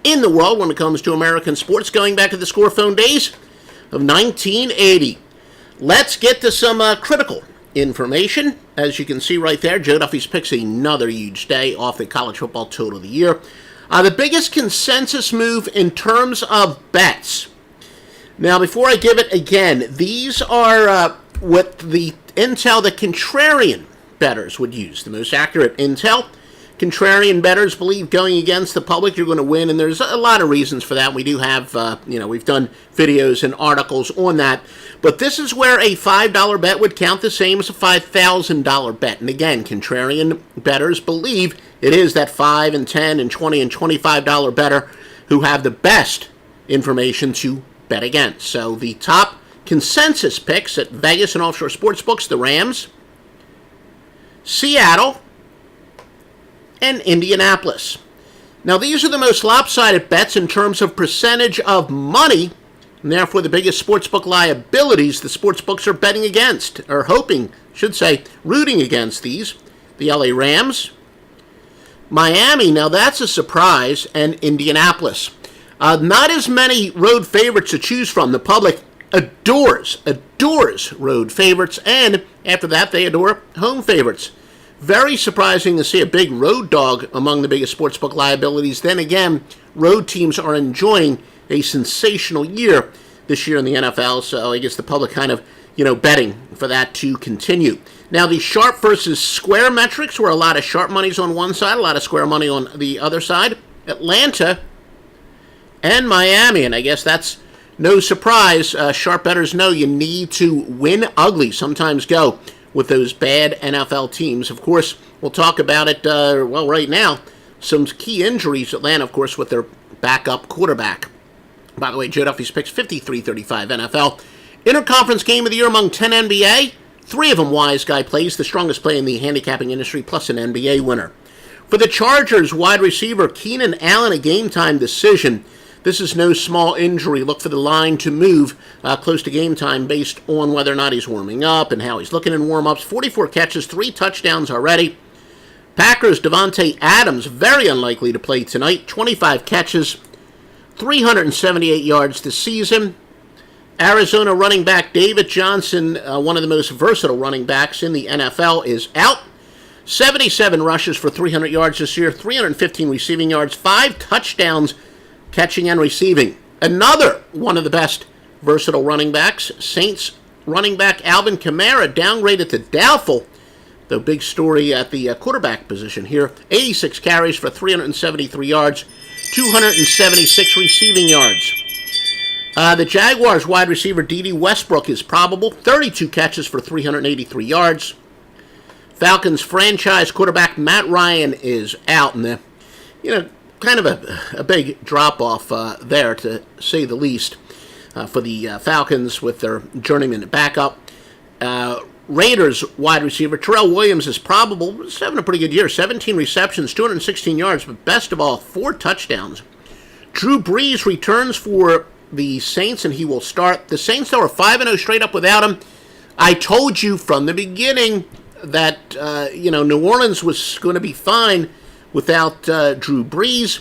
in the world when it comes to American sports, going back to the scorephone days of 1980. Let's get to some critical information. As you can see right there, Joe Duffy's picks another huge day off the college football total of the year. The biggest consensus move in terms of bets. Now, before I give it again, these are what the intel the contrarian bettors would use. The most accurate intel. Contrarian bettors believe going against the public you're going to win, and there's a lot of reasons for that. We do have, we've done videos and articles on that. But this is where a $5 bet would count the same as a $5,000 bet. And again, contrarian bettors believe it is that $5 and $10 and $20 and $25 bettor who have the best information to bet against. So the top consensus picks at Vegas and offshore sportsbooks, the Rams, Seattle, and Indianapolis. Now, these are the most lopsided bets in terms of percentage of money, and therefore the biggest sportsbook liabilities the sportsbooks are betting against, or rooting against these. The LA Rams, Miami, now that's a surprise, and Indianapolis. Not as many road favorites to choose from. The public adores road favorites, and after that they adore home favorites. Very surprising to see a big road dog among the biggest sportsbook liabilities. Then again, road teams are enjoying a sensational year this year in the NFL, so I guess the public kind of, betting for that to continue. Now, the sharp versus square metrics, where a lot of sharp money's on one side, a lot of square money on the other side. Atlanta and Miami, and I guess that's no surprise. Sharp bettors know you need to win ugly, sometimes go with those bad NFL teams. Of course, we'll talk about it, right now. Some key injuries. Atlanta, of course, with their backup quarterback. By the way, Joe Duffy's picks 53-35 NFL. Interconference game of the year among 10 NBA. 3 of them wise guy plays, the strongest play in the handicapping industry, plus an NBA winner. For the Chargers, wide receiver Keenan Allen, a game-time decision. This is no small injury. Look for the line to move close to game time based on whether or not he's warming up and how he's looking in warm-ups. 44 catches, 3 touchdowns already. Packers, Devontae Adams, very unlikely to play tonight. 25 catches, 378 yards this season. Arizona running back David Johnson, one of the most versatile running backs in the NFL, is out. 77 rushes for 300 yards this year, 315 receiving yards, 5 touchdowns, catching and receiving. Another one of the best versatile running backs, Saints running back Alvin Kamara, downgraded to doubtful. The big story at the quarterback position here. 86 carries for 373 yards, 276 receiving yards. The Jaguars wide receiver D.D. Westbrook is probable. 32 catches for 383 yards. Falcons franchise quarterback Matt Ryan is out. And kind of a big drop-off there, to say the least, for the Falcons with their journeyman backup. Raiders wide receiver Terrell Williams is probable. He's having a pretty good year. 17 receptions, 216 yards, but best of all, 4 touchdowns. Drew Brees returns for the Saints, and he will start. The Saints, though, are 5-0 straight up without him. I told you from the beginning that, New Orleans was going to be fine without Drew Brees,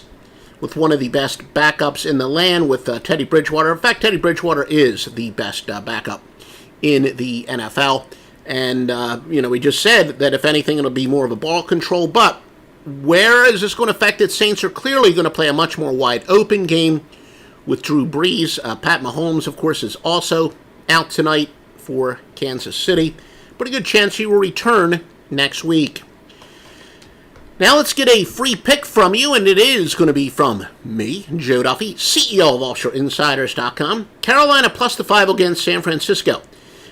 with one of the best backups in the land with Teddy Bridgewater. In fact, Teddy Bridgewater is the best backup in the NFL. And, we just said that if anything, it'll be more of a ball control. But where is this going to affect it? Saints are clearly going to play a much more wide open game with Drew Brees. Pat Mahomes, of course, is also out tonight for Kansas City. Pretty good chance he will return next week. Now let's get a free pick from you, and it is going to be from me, Joe Duffy, CEO of OffshoreInsiders.com. Carolina plus the 5 against San Francisco.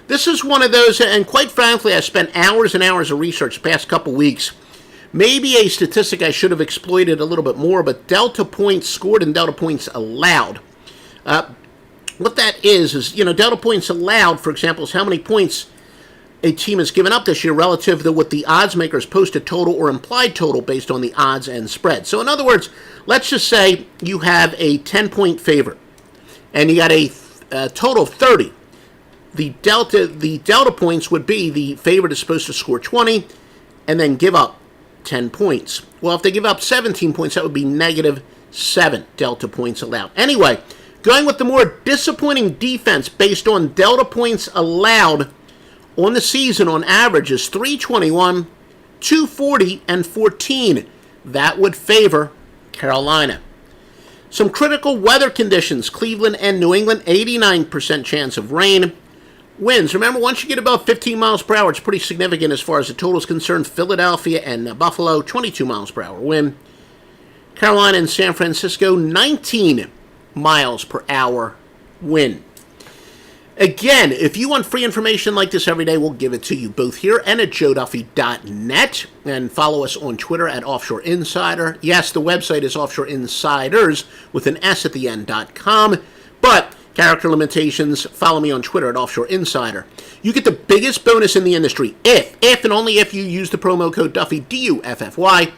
This is one of those, and quite frankly, I spent hours and hours of research the past couple weeks. Maybe a statistic I should have exploited a little bit more, but delta points scored and delta points allowed. What that is, delta points allowed, for example, is how many points a team has given up this year relative to what the oddsmakers posted total or implied total based on the odds and spread. So in other words, let's just say you have a 10-point favorite and you got a total of 30. The delta points would be the favorite is supposed to score 20 and then give up 10 points. Well, if they give up 17 points, that would be negative 7 delta points allowed. Anyway, going with the more disappointing defense based on delta points allowed on the season on average is 321, 240, and 14. That would favor Carolina. Some critical weather conditions. Cleveland and New England, 89% chance of rain. Winds. Remember, once you get above 15 miles per hour, it's pretty significant as far as the total is concerned. Philadelphia and Buffalo, 22 miles per hour wind. Carolina and San Francisco, 19 miles per hour wind. Again, if you want free information like this every day, we'll give it to you both here and at joeduffy.net. And follow us on Twitter at Offshore Insider. Yes, the website is Offshore Insiders with an S at the end.com. But character limitations, follow me on Twitter at Offshore Insider. You get the biggest bonus in the industry if and only if you use the promo code Duffy, D-U-F-F-Y,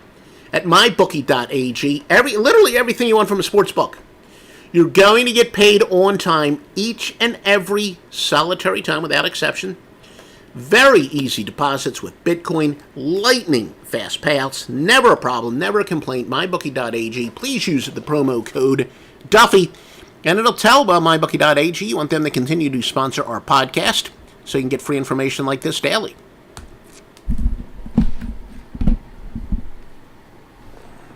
at mybookie.ag. Literally everything you want from a sports book. You're going to get paid on time each and every solitary time without exception. Very easy deposits with Bitcoin, lightning fast payouts, never a problem, never a complaint. MyBookie.ag. Please use the promo code Duffy, and it'll tell about MyBookie.ag you want them to continue to sponsor our podcast so you can get free information like this daily.